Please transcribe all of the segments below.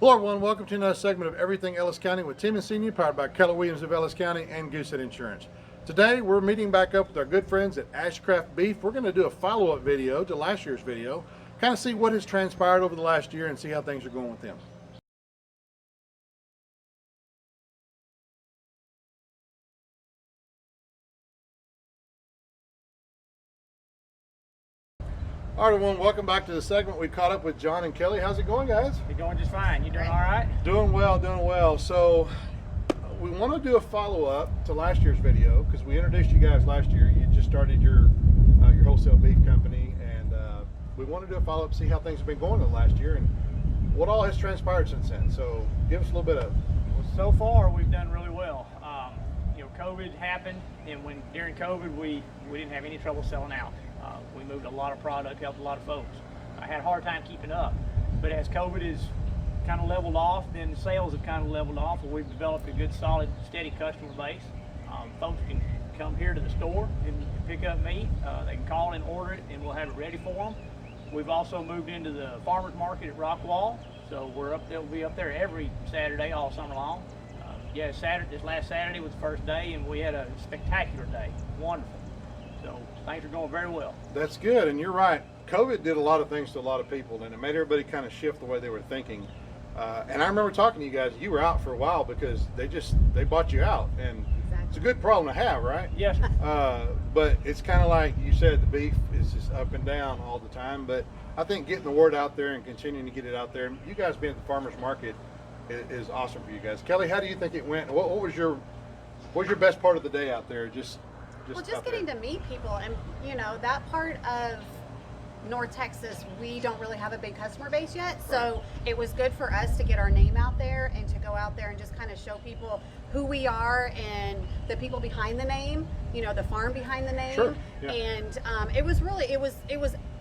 Hello everyone, welcome to another segment of Everything Ellis County with Tim Ensinia, powered by Keller Williams of Ellis County and Goosehead Insurance. Today we're meeting back up with our good friends at Ashcraft Beef. We're going to do a follow-up video to last year's video, kind of see what has transpired over the last year and see how things are going with them. All right, everyone, welcome back to the segment. We caught up with John and Kelly. How's it going, guys? You're doing just fine. You doing all right? Doing well, doing well. So we want to do a follow-up to last year's video because we introduced you guys last year. You just started your wholesale beef company, and we want to do a follow-up, see how things have been going in the last year and what all has transpired since then. So give us a little bit of... Well, so far we've done really well. COVID happened, and during COVID we didn't have any trouble selling out. We moved a lot of product, helped a lot of folks. I had a hard time keeping up, but as COVID is kind of leveled off, then sales have kind of leveled off, and we've developed a good, solid, steady customer base. Folks can come here to the store and pick up meat. They can call and order it, and we'll have it ready for them. We've also moved into the farmers market at Rockwall, so we'll be up there every Saturday all summer long. This last Saturday was the first day, and we had a spectacular day. Wonderful. So things are going very well. That's good, and you're right. COVID did a lot of things to a lot of people, and it made everybody kind of shift the way they were thinking. And I remember talking to you guys. You were out for a while because they bought you out, and Exactly. It's a good problem to have, right? Yes, sir. But it's kind of like you said, the beef is just up and down all the time. But I think getting the word out there and continuing to get it out there, you guys being at the farmers market is awesome for you guys. Kelly, how do you think it went? What was your best part of the day out there? Just getting to meet people, and that part of North Texas, we don't really have a big customer base yet, so it was good for us to get our name out there and to go out there and just kind of show people who we are and the people behind the name, the farm behind the name. Sure. Yeah. And it was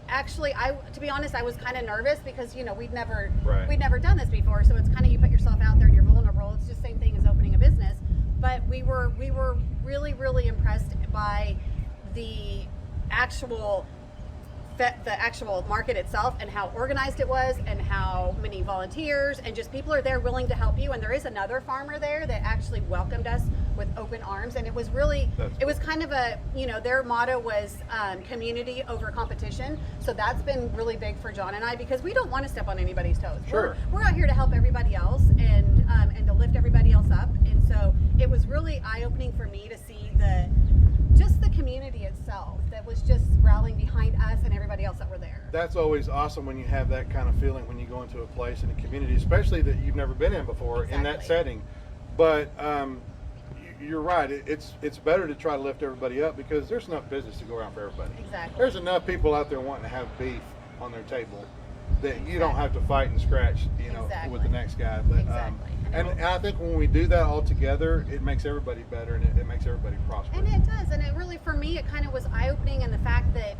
actually, to be honest, I was kind of nervous because we'd never done this before, so it's kind of, you put yourself out there and you're vulnerable. It's just the same thing as opening a business. But we were really, really impressed by the actual market itself and how organized it was and how many volunteers and just people are there willing to help you. And there is another farmer there that actually welcomed us with open arms, and it was kind of a, their motto was community over competition. So that's been really big for John and I, because we don't want to step on anybody's toes. Sure. We're out here to help everybody else and to lift everybody else up. And so it was really eye-opening for me to see just the community itself that was just rallying behind us and everybody else that were there. That's always awesome when you have that kind of feeling when you go into a place in a community, especially that you've never been in before. Exactly. In that setting. But you're right. It's better to try to lift everybody up because there's enough business to go around for everybody. Exactly. There's enough people out there wanting to have beef on their table that you don't have to fight and scratch, with the next guy. But and I think when we do that all together, it makes everybody better and it makes everybody prosperous. And it does. And it really, for me, it kind of was eye-opening in the fact that,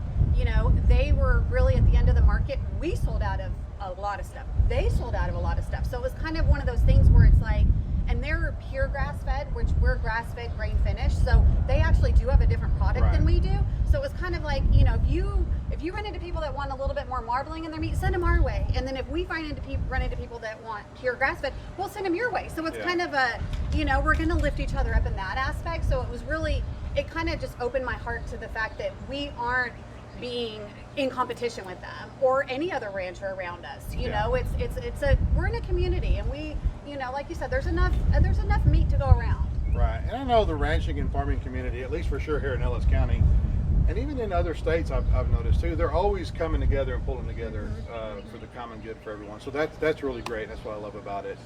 they were really at the end of the market. We sold out of a lot of stuff. They sold out of a lot of stuff. So it was kind of one of those things where it's like, and they're pure grass-fed, which we're grass-fed, grain-finished. So they actually do have a different product than we do. So it was kind of like, if you run into people that want a little bit more marbling in their meat, send them our way. And then if we run into people that want pure grass-fed, we'll send them your way. So it's kind of a, we're going to lift each other up in that aspect. So it was really, it kind of just opened my heart to the fact that we aren't being in competition with them or any other rancher around us. We're in a community, and we, like you said, there's enough meat to go around. Right. And I know the ranching and farming community, at least for sure here in Ellis County, and even in other states, I've noticed too, they're always coming together and pulling together for the common good for everyone. So that's really great. That's what I love about it.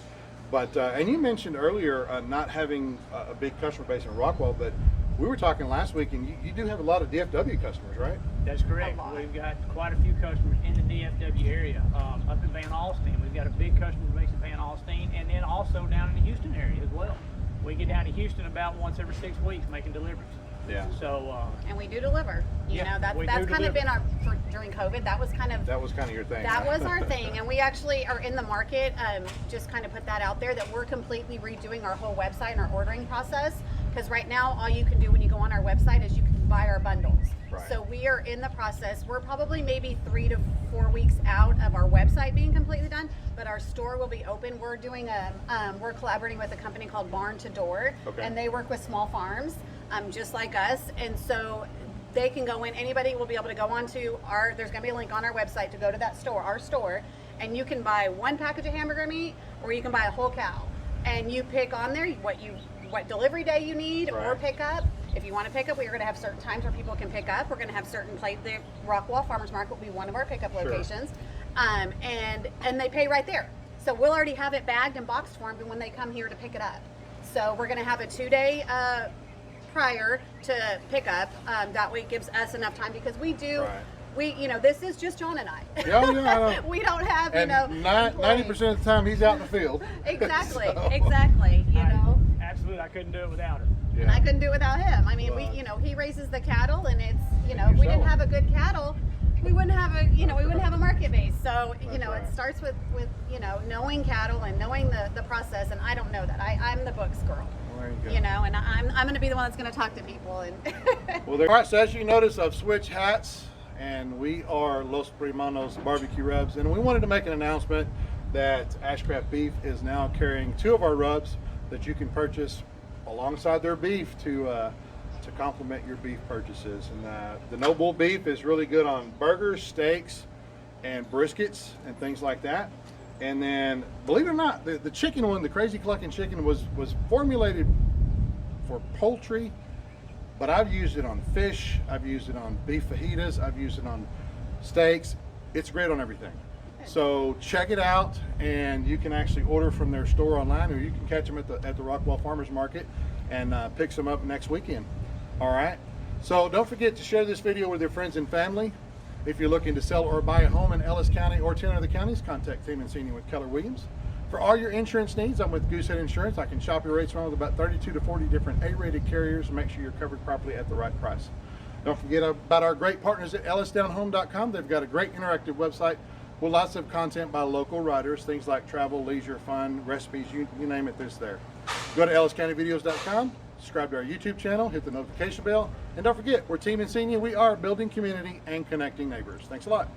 But and you mentioned earlier not having a big customer base in Rockwall, but we were talking last week, and you do have a lot of DFW customers, right? That's correct. We've got quite a few customers in the DFW area. Up in Van Alstyne, we've got a big customer base in Van Alstyne, and then also down in the Houston area as well. We get down to Houston about once every 6 weeks making deliveries. Yeah. So. And we do deliver. That's kind of been during COVID. That was kind of your thing. That was our thing, and we actually are in the market. Just kind of put that out there that we're completely redoing our whole website and our ordering process. Because right now, all you can do when you go on our website is you can buy our bundles. Right. So we are in the process. We're probably maybe 3 to 4 weeks out of our website being completely done, but our store will be open. We're doing we're collaborating with a company called Barn to Door, Okay. and they work with small farms, just like us. And so they can go in, anybody will be able to go onto there's gonna be a link on our website to go to that store, our store, and you can buy 1 package of hamburger meat, or you can buy a whole cow. And you pick on there what delivery day you need, or Right. pick up. If you want to pick up, we're going to have certain times where people can pick up. We're going to have certain the Rockwall Farmers Market will be one of our pickup Sure. locations, and they pay right there. So we'll already have it bagged and boxed for them when they come here to pick it up. So we're going to have a 2-day prior to pick up. That way it gives us enough time, because we do. Right. This is just John and I. Yeah, I know. We don't have, And employees. 90% of the time he's out in the field. Exactly, So- exactly. Absolutely, I couldn't do it without her. And I Yeah. couldn't do it without him. I mean, Well, he raises the cattle, and it's, if you we sell didn't them. have a good cattle, we wouldn't have a market base. So, That's right. it starts with knowing cattle and knowing the process. And I don't know that. I'm the books girl. Well, there you go. And I'm going to be the one that's going to talk to people. And Well, all right, so as you notice, I've switched hats, and we are Los Primanos Barbecue Rubs, and we wanted to make an announcement that Ashcraft Beef is now carrying 2 of our rubs that you can purchase alongside their beef to complement your beef purchases. And the No Bull beef is really good on burgers, steaks, and briskets and things like that. And then, believe it or not, the chicken one, the Crazy Clucking Chicken, was formulated for poultry, but I've used it on fish, I've used it on beef fajitas, I've used it on steaks. It's great on everything. So check it out, and you can actually order from their store online, or you can catch them at the Rockwall Farmers Market and pick some up next weekend. All right. So don't forget to share this video with your friends and family. If you're looking to sell or buy a home in Ellis County or 10 other counties, contact Team Ensinia with Keller Williams. For all your insurance needs, I'm with Goosehead Insurance. I can shop your rates around with about 32 to 40 different A-rated carriers and make sure you're covered properly at the right price. Don't forget about our great partners at ellisdownhome.com. They've got a great interactive website with lots of content by local writers, things like travel, leisure, fun, recipes, you name it, this there. Go to elliscountyvideos.com, subscribe to our YouTube channel, hit the notification bell, and don't forget, we're Team Ensinia. We are building community and connecting neighbors. Thanks a lot.